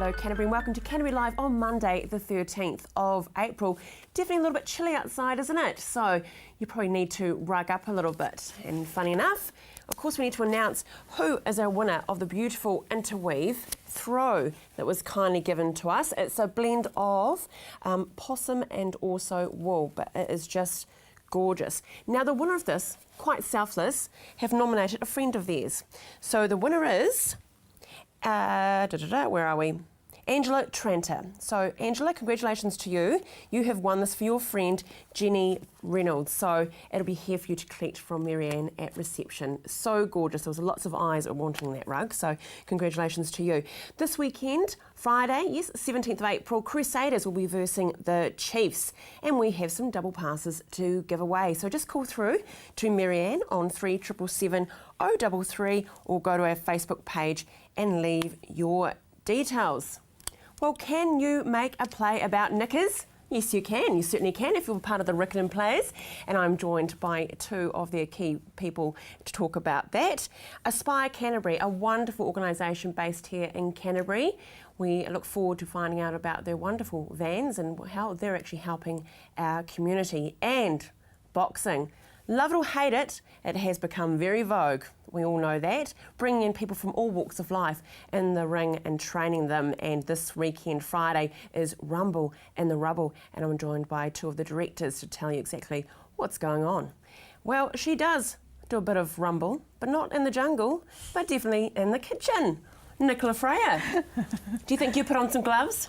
Hello Canterbury and welcome to Canterbury Live on Monday the 13th of April. Definitely a little bit chilly outside, isn't it? So you probably need to rug up a little bit. And funny enough, of course we need to announce who is our winner of the beautiful interweave throw that was kindly given to us. It's a blend of possum and also wool, but it is just gorgeous. Now the winner of this, quite selfless, have nominated a friend of theirs. So the winner is... where are we? Angela Tranter. So Angela, congratulations to you. You have won this for your friend Jenny Reynolds. So it'll be here for you to collect from Marianne at reception. So gorgeous. There was lots of eyes wanting that rug. So congratulations to you. This weekend, Friday, yes, 17th of April, Crusaders will be versing the Chiefs. And we have some double passes to give away. So just call through to Marianne on 3777 033 or go to our Facebook page and leave your details. Well, can you make a play about Knickers? Yes, you can. You certainly can if you're part of the Riccarton Players. And I'm joined by two of their key people to talk about that. Aspire Canterbury, a wonderful organisation based here in Canterbury. We look forward to finding out about their wonderful vans and how they're actually helping our community. And boxing. Love it or hate it, it has become very vogue. We all know that. Bringing in people from all walks of life in the ring and training them. And this weekend, Friday, is Rumble and the Rubble. And I'm joined by two of the directors to tell you exactly what's going on. Well, she does do a bit of Rumble, but not in the jungle, but definitely in the kitchen. Nicola Freya, do you think you put on some gloves?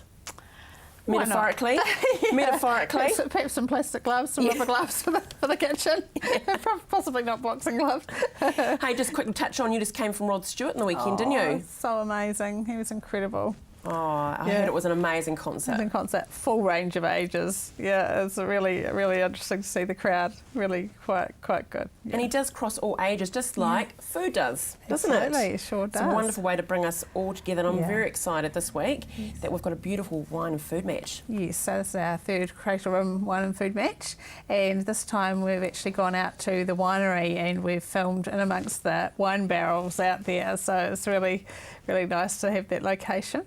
Metaphorically, Yeah. Metaphorically. Perhaps some plastic gloves, some rubber gloves for the kitchen. Yeah. Possibly not boxing gloves. Hey, just quickly touch on, you just came from Rod Stewart in the weekend, didn't you? So amazing. He was incredible. Oh, I heard it was an amazing concert. Amazing concert, full range of ages. Yeah, it's really interesting to see the crowd. Really quite good. Yeah. And he does cross all ages, just like food does, doesn't Absolutely, it? it sure does. It's a wonderful way to bring us all together, and I'm very excited this week that we've got a beautiful wine and food match. Yes, so this is our third Crater Room wine and food match, and this time we've actually gone out to the winery and we've filmed in amongst the wine barrels out there, so it's really nice to have that location.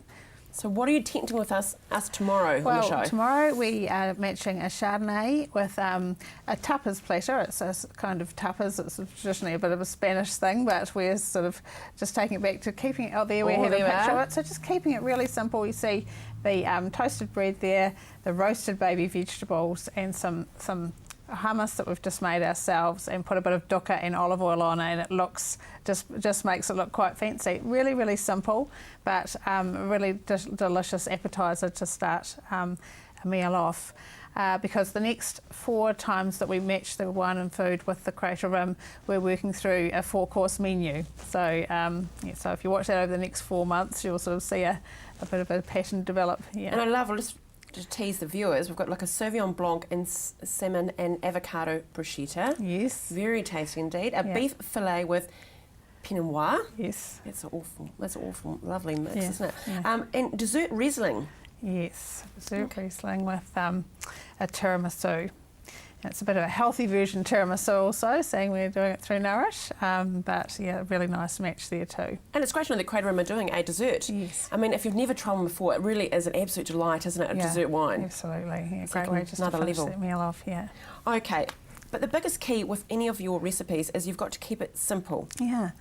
So what are you attempting with us tomorrow on the show? Well, tomorrow we are matching a Chardonnay with a tapas platter. It's a kind of tapas. It's traditionally a bit of a Spanish thing, but we're sort of just taking it back to keeping it out there. We have a picture of it. So just keeping it really simple. You see the toasted bread there, the roasted baby vegetables, and some hummus that we've just made ourselves and put a bit of dukkha and olive oil on it, and it looks just makes it look quite fancy. Really simple, but really delicious appetizer to start a meal off. Because the next 4 times that we match the wine and food with the Crater Rim, we're working through a 4-course menu. So so if you watch that over the next 4 months, you'll sort of see a bit of a pattern develop. Yeah. And I love it. To tease the viewers, we've got like a Sauvignon Blanc and salmon and avocado bruschetta. Yes. Very tasty indeed. A beef fillet with Pinot Noir. Yes. That's an awful, lovely mix, isn't it? Yeah. And dessert Riesling. Yes, dessert Riesling with a tiramisu. It's a bit of a healthy version tiramisu also, seeing we're doing it through Nourish, but yeah, really nice match there too. And it's great to know that Crater Room are doing a dessert. Yes. I mean, if you've never tried one before, it really is an absolute delight, isn't it, a dessert wine? Absolutely, yeah, great way just to finish that meal off, yeah. Okay, but the biggest key with any of your recipes is you've got to keep it simple. Yeah.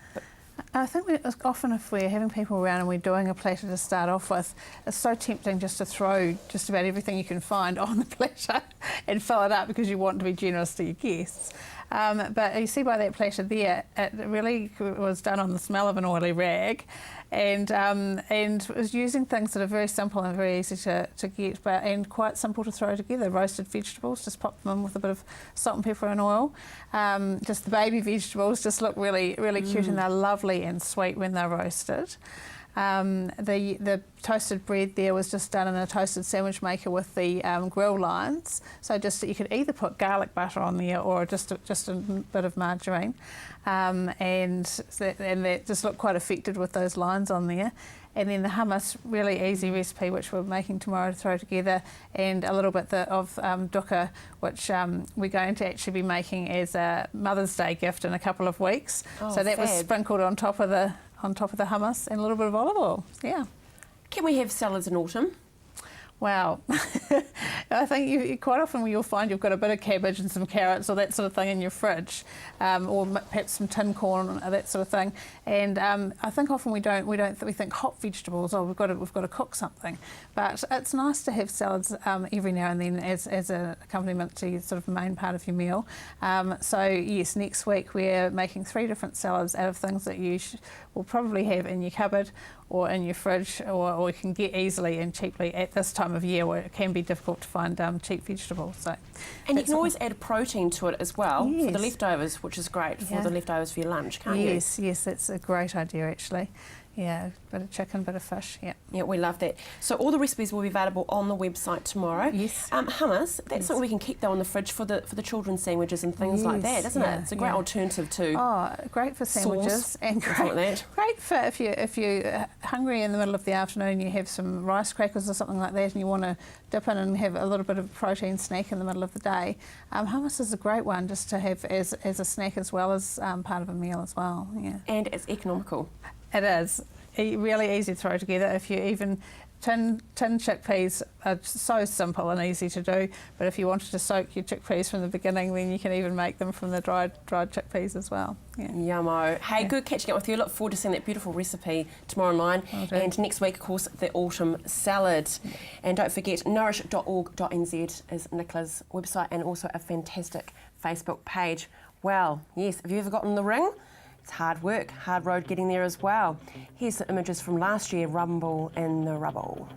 I think often if we're having people around and we're doing a platter to start off with, it's so tempting just to throw just about everything you can find on the platter and fill it up because you want to be generous to your guests. But you see by that platter there, it really was done on the smell of an oily rag, and was using things that are very simple and very easy to get, and quite simple to throw together. Roasted vegetables, just pop them in with a bit of salt and pepper and oil. Just the baby vegetables just look really cute, and they're lovely and sweet when they're roasted. The toasted bread there was just done in a toasted sandwich maker with the grill lines. So just you could either put garlic butter on there or just a bit of margarine, and that just looked quite affected with those lines on there. And then the hummus, really easy recipe, which we're making tomorrow to throw together, and a little bit of dukkha, which we're going to actually be making as a Mother's Day gift in a couple of weeks. So that was sprinkled on top of the hummus and a little bit of olive oil. Yeah. Can we have salads in autumn? Well, I think you quite often you'll find you've got a bit of cabbage and some carrots or that sort of thing in your fridge, or perhaps some tin corn or that sort of thing. And I think often we think hot vegetables. Oh, we've got to cook something, but it's nice to have salads every now and then as an accompaniment to your sort of main part of your meal. So yes, next week we're making 3 different salads out of things that you will probably have in your cupboard or in your fridge, or you can get easily and cheaply at this time of year where it can be difficult to find cheap vegetables. So, and you can always add protein to it as well for the leftovers, which is great for the leftovers for your lunch, can't you? Yes, that's a great idea actually. Yeah, bit of chicken, bit of fish, yeah. Yeah, we love that. So all the recipes will be available on the website tomorrow. Yes. Hummus, that's something we can keep though in the fridge for the children's sandwiches and things like that, isn't it? It's a great alternative to great for sandwiches and great for if you're hungry in the middle of the afternoon, you have some rice crackers or something like that and you want to dip in and have a little bit of a protein snack in the middle of the day. Hummus is a great one just to have as a snack as well as part of a meal as well. Yeah. And it's economical. It is really easy to throw together. If you even tin chickpeas are so simple and easy to do, but if you wanted to soak your chickpeas from the beginning, then you can even make them from the dried chickpeas as well. Yeah. Yummo. Hey, good catching up with you. Look forward to seeing that beautiful recipe tomorrow online. And next week, of course, the autumn salad. And don't forget, nourish.org.nz is Nicola's website and also a fantastic Facebook page. Well, yes, have you ever gotten in the ring? It's hard work, hard road getting there as well. Here's the images from last year, Rumble in the Rubble.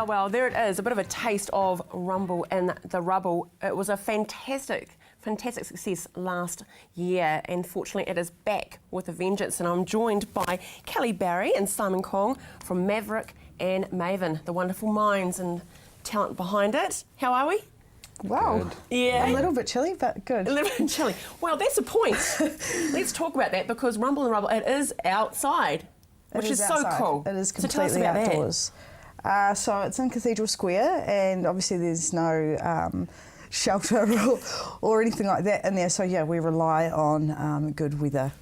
Well, there it is, a bit of a taste of Rumble in the Rubble. It was a fantastic success last year, and fortunately it is back with a vengeance, and I'm joined by Kelly Barry and Simon Kong from Maverick and Maven, the wonderful minds and talent behind it. How are we? Wow. Good. Yeah. A little bit chilly, but good. A little bit chilly. Well, that's the point. Let's talk about that, because Rumble in the Rubble, it is outside, which is so cool. It is So tell us completely about that. outdoors. So it's in Cathedral Square, and obviously there's no shelter or anything like that in there. So yeah, we rely on good weather.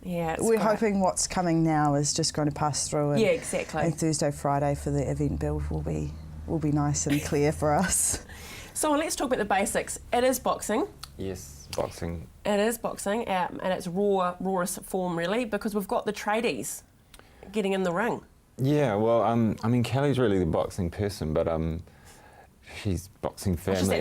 Yeah, we're hoping what's coming now is just going to pass through. And, yeah, exactly. And Thursday, Friday for the event build will be nice and clear for us. So let's talk about the basics. It is boxing. Yes, boxing. It is boxing, and it's rawest form really, because we've got the tradies getting in the ring. Yeah, well, I mean, Kelly's really the boxing person, but she's boxing family.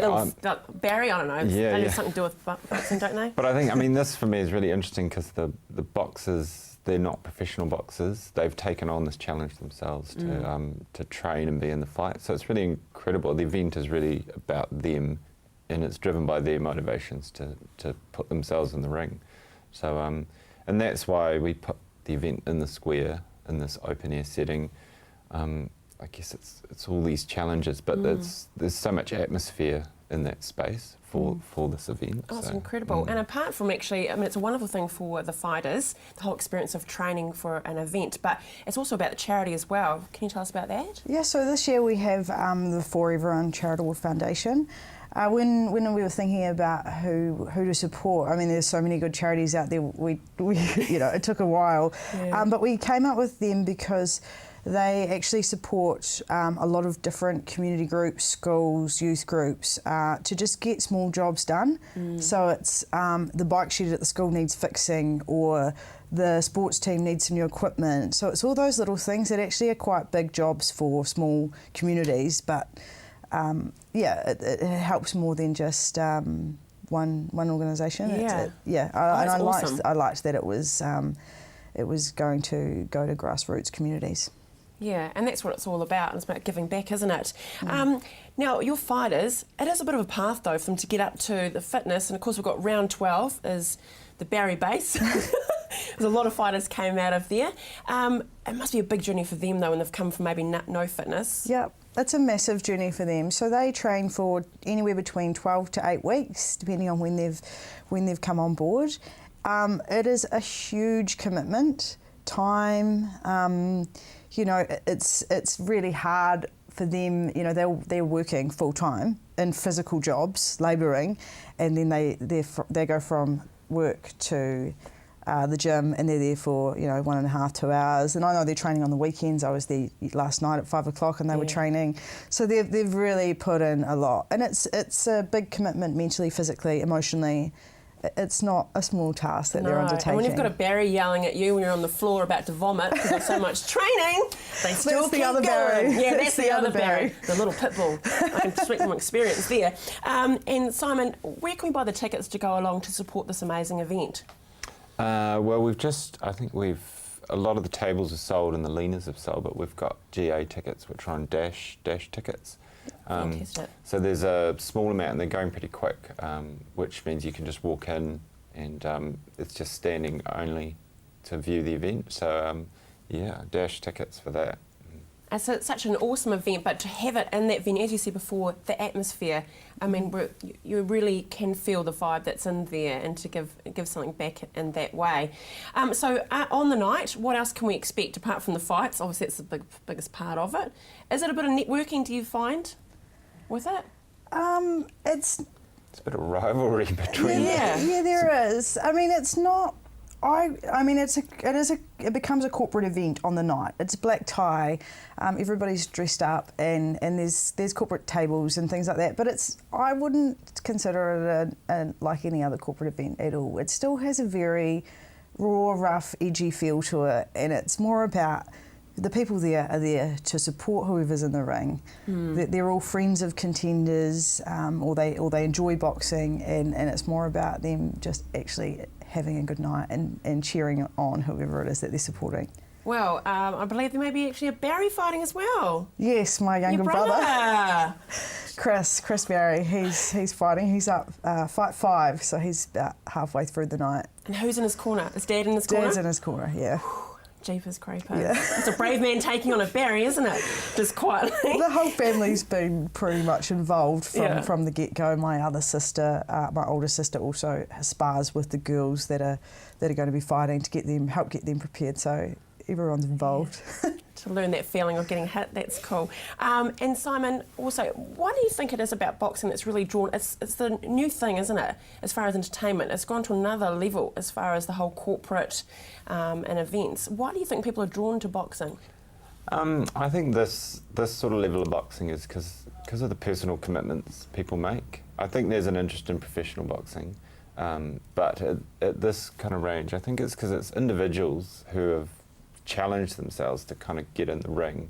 Barry, I don't know. Yeah, they have something to do with boxing, don't they? But I think, I mean, this for me is really interesting because the boxers, they're not professional boxers. They've taken on this challenge themselves to train and be in the fight. So it's really incredible. The event is really about them, and it's driven by their motivations to put themselves in the ring. So, and that's why we put the event in the square, in this open air setting. I guess it's all these challenges, but there's so much atmosphere in that space for this event. Oh, it's incredible. And apart from actually, I mean, it's a wonderful thing for the fighters, the whole experience of training for an event, but it's also about the charity as well. Can you tell us about that? Yeah, so this year we have the For Everyone Charitable Foundation. When we were thinking about who to support, I mean, there's so many good charities out there. We you know, it took a while, but we came up with them because they actually support a lot of different community groups, schools, youth groups, to just get small jobs done. So it's the bike shed at the school needs fixing, or the sports team needs some new equipment. So it's all those little things that actually are quite big jobs for small communities, but yeah, it helps more than just one organisation. Yeah. I liked that it was going to go to grassroots communities. Yeah, and that's what it's all about. It's about giving back, isn't it? Now, your fighters, it is a bit of a path, though, for them to get up to the fitness. And, of course, we've got round 12 is the Barry base. There's a lot of fighters came out of there. It must be a big journey for them, though, when they've come from maybe no fitness. Yeah, it's a massive journey for them. So they train for anywhere between 12 to 8 weeks, depending on when they've come on board. It is a huge commitment, time. It's really hard for them. They're working full time in physical jobs, labouring, and then they go from work to the gym, and they're there for 1.5 to 2 hours. And I know they're training on the weekends. I was there last night at 5 o'clock, and they were training. So they've really put in a lot, and it's a big commitment mentally, physically, emotionally. It's not a small task that they're undertaking. And when you've got a Barry yelling at you when you're on the floor about to vomit because of so much training, they still keep going. Yeah, that's the other Barry. The little pit bull. I can speak from experience there. And Simon, where can we buy the tickets to go along to support this amazing event? Well, a lot of the tables are sold and the leaners have sold, but we've got GA tickets, which are on Dash tickets. So there's a small amount and they're going pretty quick, which means you can just walk in and it's just standing only to view the event. So Dash tickets for that. And so it's such an awesome event, but to have it in that venue, as you said before, the atmosphere, I mean, you really can feel the vibe that's in there, and to give something back in that way. So on the night, what else can we expect apart from the fights? Obviously, it's the biggest part of it. Is it a bit of networking, do you find, with it? It's a bit of rivalry between them. Yeah, there is. I mean, it's not. It becomes a corporate event on the night. It's black tie, everybody's dressed up, and there's corporate tables and things like that. But I wouldn't consider it like any other corporate event at all. It still has a very raw, rough, edgy feel to it, and it's more about the people there are there to support whoever's in the ring. They're all friends of contenders, or they enjoy boxing, and it's more about them just actually having a good night and cheering on whoever it is that they're supporting. Well, I believe there may be actually a Barry fighting as well. Yes, my younger brother. Chris Barry, he's fighting. He's up fight 5, so he's about halfway through the night. And who's in his corner? Is Dad in his corner? Dad's in his corner, yeah. Jeepers creepers. Yeah. It's a brave man taking on a Barry, isn't it? Just quietly. The whole family's been pretty much involved from the get-go. My other sister, my older sister, also spars with the girls that are going to be fighting to help get them prepared. So everyone's involved. Yeah. To learn that feeling of getting hit, that's cool. And Simon, also, what do you think it is about boxing that's really drawn? It's the new thing, isn't it? As far as entertainment, it's gone to another level as far as the whole corporate and events. Why do you think people are drawn to boxing? I think this sort of level of boxing is because of the personal commitments people make. I think there's an interest in professional boxing, but at this kind of range, I think it's because it's individuals who have challenged themselves to kind of get in the ring,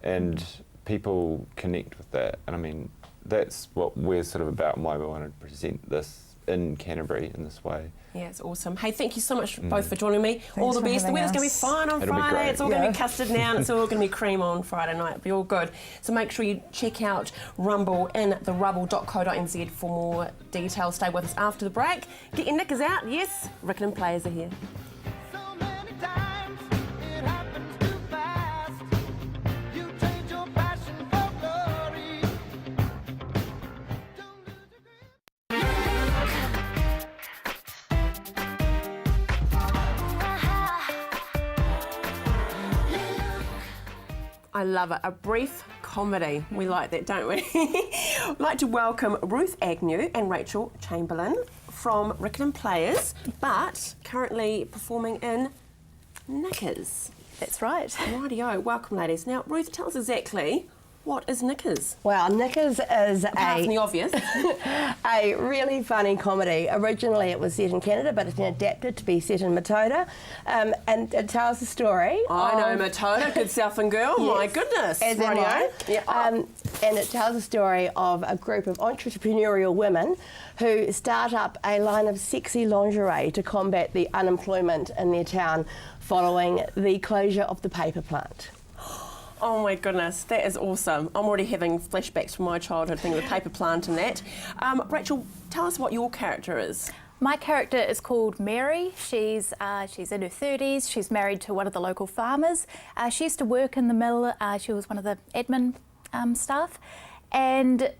and people connect with that. And I mean, that's what we're sort of about and why we want to present this in Canterbury in this way. Yeah, it's awesome. Hey, thank you so much both for joining me. Thanks all the best. The weather's going to be fine on Friday. It's all going to be custard now, and it's all going to be cream on Friday night. It'll be all good. So make sure you check out Rumble in the rubble.co.nz for more details. Stay with us after the break. Get your knickers out. Yes, Rickland players are here. I love it. A brief comedy. We like that, don't we? I'd like to welcome Ruth Agnew and Rachel Chamberlain from Rickland Players, but currently performing in Knickers. That's right. Rightio. Welcome, ladies. Now, Ruth, tell us exactly What is Knickers? Well, Knickers is Apart from the obvious. a really funny comedy. Originally it was set in Canada, but it's been adapted to be set in Matoda. And it tells the story I know Matoda, good Southern girl, Yes. my goodness. As am I. Yeah. And it tells the story of a group of entrepreneurial women who start up a line of sexy lingerie to combat the unemployment in their town following the closure of the paper plant. Oh my goodness, that is awesome. I'm already having flashbacks from my childhood thinking of the paper plant and that. Rachel, tell us what your character is. My character is called Mary. She's in her 30s. She's married to one of the local farmers. She used to work in the mill. She was one of the admin staff. And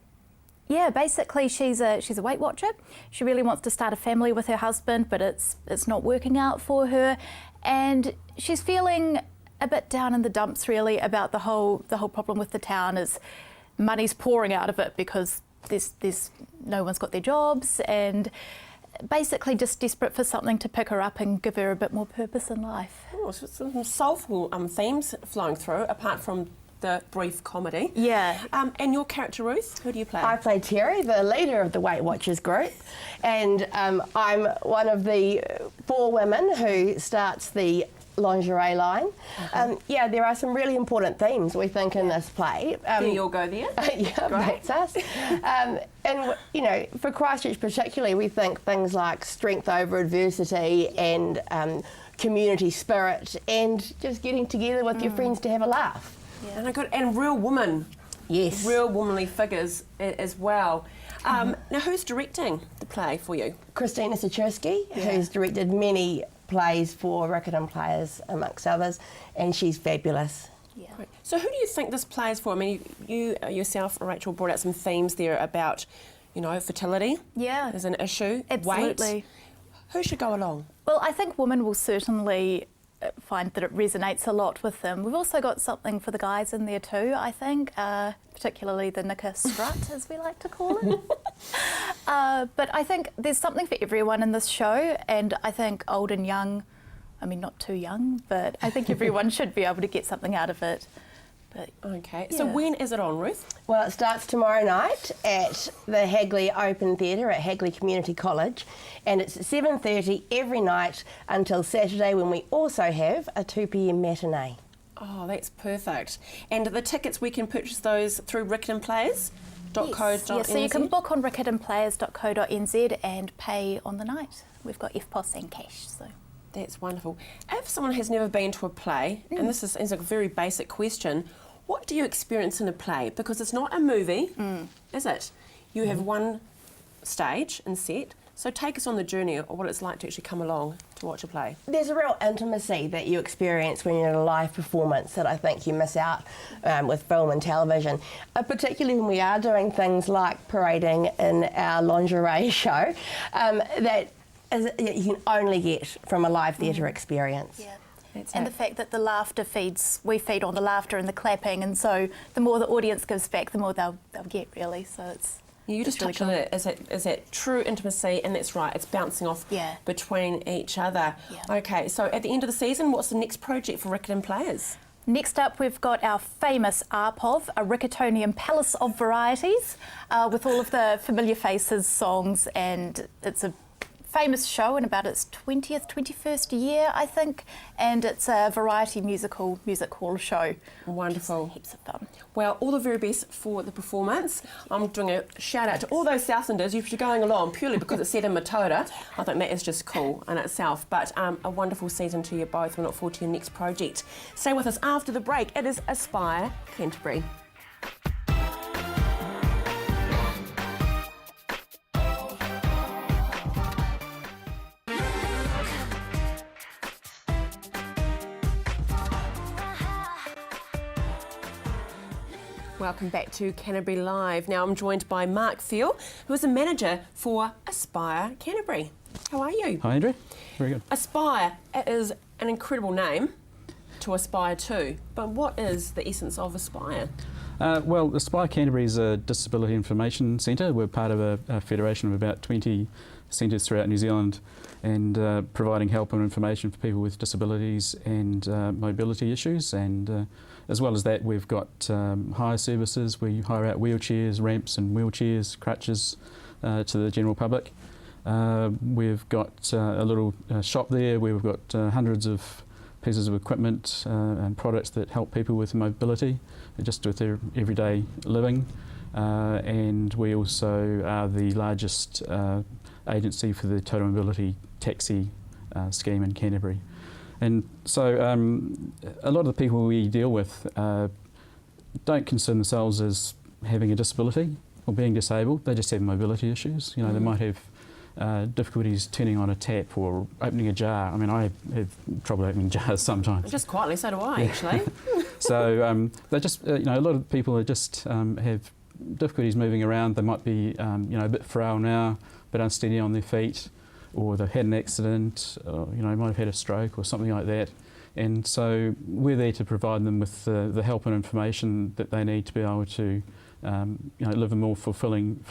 yeah, basically she's a Weight Watcher. She really wants to start a family with her husband, but it's not working out for her. And she's feeling a bit down in the dumps really about the whole problem with the town is money's pouring out of it because there's no one's got their jobs, and basically just desperate for something to pick her up and give her a bit more purpose in life. Oh, so some soulful themes flowing through apart from the brief comedy. Yeah. And your character, Ruth, who do you play? I play Terry, the leader of the Weight Watchers group, and I'm one of the 4 women who starts the lingerie line. Yeah, there are some really important themes we think in this play. You'll go there. Yeah, that's us. And you know, for Christchurch particularly, we think things like strength over adversity and community spirit and just getting together with your friends to have a laugh. Yeah. And real women. Yes. Real womanly figures as well. Now, who's directing the play for you? Christina Sachursky, who's directed many plays for Riccarton Players, amongst others, and she's fabulous. Yeah. Great. So who do you think this play is for? I mean, you yourself, Rachel, brought out some themes there about, you know, fertility. Yeah. As an issue. Absolutely. Weight. Who should go along? Well, I think women will certainly find that it resonates a lot with them. We've also got something for the guys in there too, I think, particularly the knicker strut, as we like to call it. But I think there's something for everyone in this show, and I think old and young, I mean, not too young, but I think everyone should be able to get something out of it. But, okay, yeah. so when is it on, Ruth? Well, it starts tomorrow night at the Hagley Open Theatre at Hagley Community College, and it's at 7:30 every night until Saturday, when we also have a 2 p.m. matinee. Oh, that's perfect. And the tickets, we can purchase those through riccartonplayers.co.nz? Yes, so you can book on riccartonplayers.co.nz and pay on the night. We've got FPOS and cash, so... That's wonderful. If someone has never been to a play, and this is a very basic question, what do you experience in a play? Because it's not a movie, is it? You have one stage and set, so take us on the journey of what it's like to actually come along to watch a play. There's a real intimacy that you experience when you're in a live performance that I think you miss out with film and television, particularly when we are doing things like parading in our lingerie show, that you can only get from a live theatre experience. Yeah. And the fact that the laughter we feed on the laughter and the clapping, and so the more the audience gives back, the more they'll get, really. So it's... You just touched on it, is that true intimacy, and that's right, it's bouncing off between each other. Yeah. Okay, so at the end of the season, what's the next project for Riccarton Players? Next up, we've got our famous ARPOV, a Riccartonian Palace of Varieties, with all of the familiar faces, songs, and it's a famous show in about its 21st year, I think, and it's a variety music hall show. Wonderful. Heaps of fun. Well, all the very best for the performance. I'm doing a shout out to all those Southlanders. You're going along purely because it's set in Matoda. I think that is just cool in itself. But a wonderful season to you both. We look forward to your next project. Stay with us after the break. It is Aspire Canterbury. Welcome back to Canterbury Live. Now I'm joined by Mark Thiel, who is a manager for Aspire Canterbury. How are you? Hi, Andrew. Very good. Aspire, it is an incredible name to aspire to, but what is the essence of Aspire? Well, Aspire Canterbury is a disability information centre. We're part of a federation of about 20 centres throughout New Zealand, and providing help and information for people with disabilities and mobility issues. And as well as that, we've got hire services. We hire out wheelchairs, ramps and wheelchairs, crutches to the general public. We've got a little shop there where we've got hundreds of pieces of equipment and products that help people with mobility, just with their everyday living. And we also are the largest agency for the total mobility taxi scheme in Canterbury. And so a lot of the people we deal with don't consider themselves as having a disability or being disabled. They just have mobility issues. You know, they might have difficulties turning on a tap or opening a jar. I mean, I have trouble opening jars sometimes. Just quietly, so do I, actually. So they just, you know, a lot of people are just have difficulties moving around. They might be, you know, a bit frail now, but unsteady on their feet, or they've had an accident, or, you know, might have had a stroke or something like that. And so we're there to provide them with the help and information that they need to be able to, you know, live a more fulfilling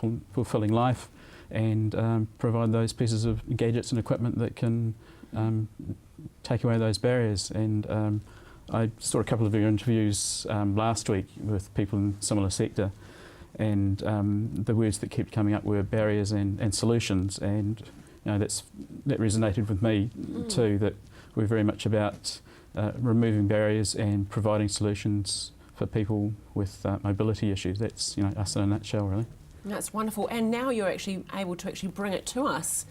life, and provide those pieces of gadgets and equipment that can take away those barriers. And I saw a couple of your interviews last week with people in a similar sector, and the words that kept coming up were barriers and solutions, and you know, that resonated with me too, that we're very much about removing barriers and providing solutions for people with mobility issues. That's, you know, us in a nutshell, really. That's wonderful. And now you're actually able to bring it to us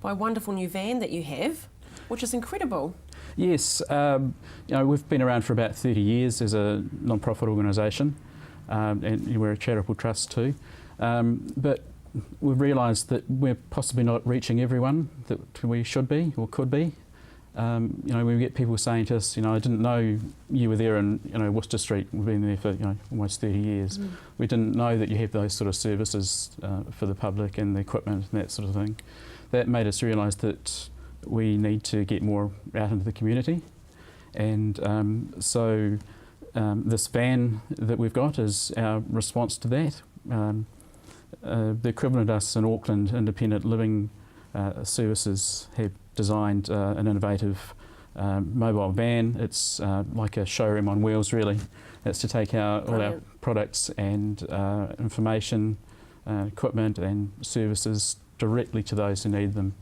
by a wonderful new van that you have, which is incredible. Yes, you know, we've been around for about 30 years as a non-profit organisation, and we're a charitable trust too. But we've realised that we're possibly not reaching everyone that we should be or could be. You know, we get people saying to us, you know, I didn't know you were there in, you know, Worcester Street. We've been there for, you know, almost 30 years. We didn't know that you have those sort of services for the public and the equipment and that sort of thing. That made us realise that we need to get more out into the community. And so this van that we've got is our response to that. The equivalent of us in Auckland, Independent Living Services, have designed an innovative mobile van. It's like a showroom on wheels, really. It's to take all our products and information, equipment and services directly to those who need them.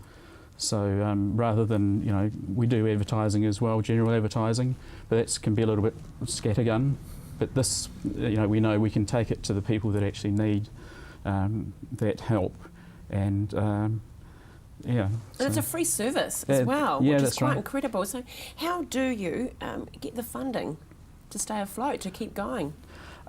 So rather than, you know, we do advertising as well, general advertising, but that can be a little bit scattergun. But this, you know we can take it to the people that actually need that help. And yeah. And it's a free service as well, yeah, which that's is quite right. incredible. So how do you get the funding to stay afloat, to keep going?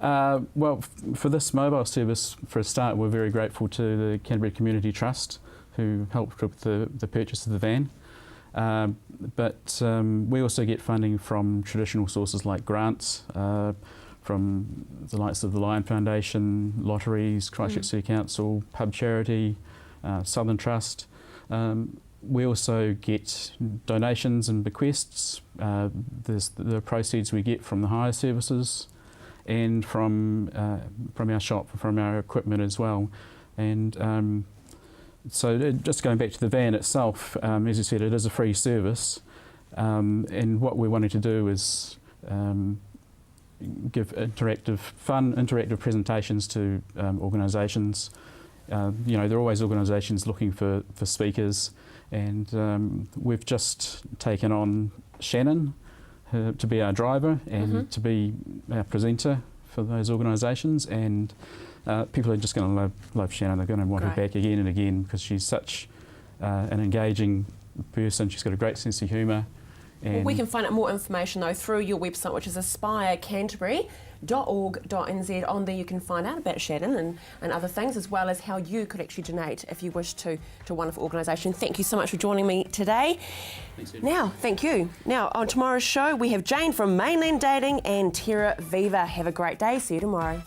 Well, for this mobile service, for a start, we're very grateful to the Canterbury Community Trust, who helped with the purchase of the van. But we also get funding from traditional sources like grants, from the likes of the Lion Foundation, lotteries, Christchurch City Council, Pub Charity, Southern Trust. We also get donations and bequests. There's the proceeds we get from the hire services and from our shop, from our equipment as well. And so just going back to the van itself, as you said, it is a free service. And what we're wanting to do is give interactive presentations to organisations. You know, there are always organisations looking for speakers, and we've just taken on Shannon to be our driver and to be our presenter for those organisations, and people are just going to love Shannon. They're going to want her back again and again because she's such an engaging person. She's got a great sense of humour. Well, we can find out more information though through your website, which is aspirecanterbury.org.nz. On there you can find out about Shannon and other things, as well as how you could actually donate if you wish to a wonderful organisation. Thank you so much for joining me today. Thank you. Now, on tomorrow's show, we have Jane from Mainland Dating and Terra Viva. Have a great day. See you tomorrow.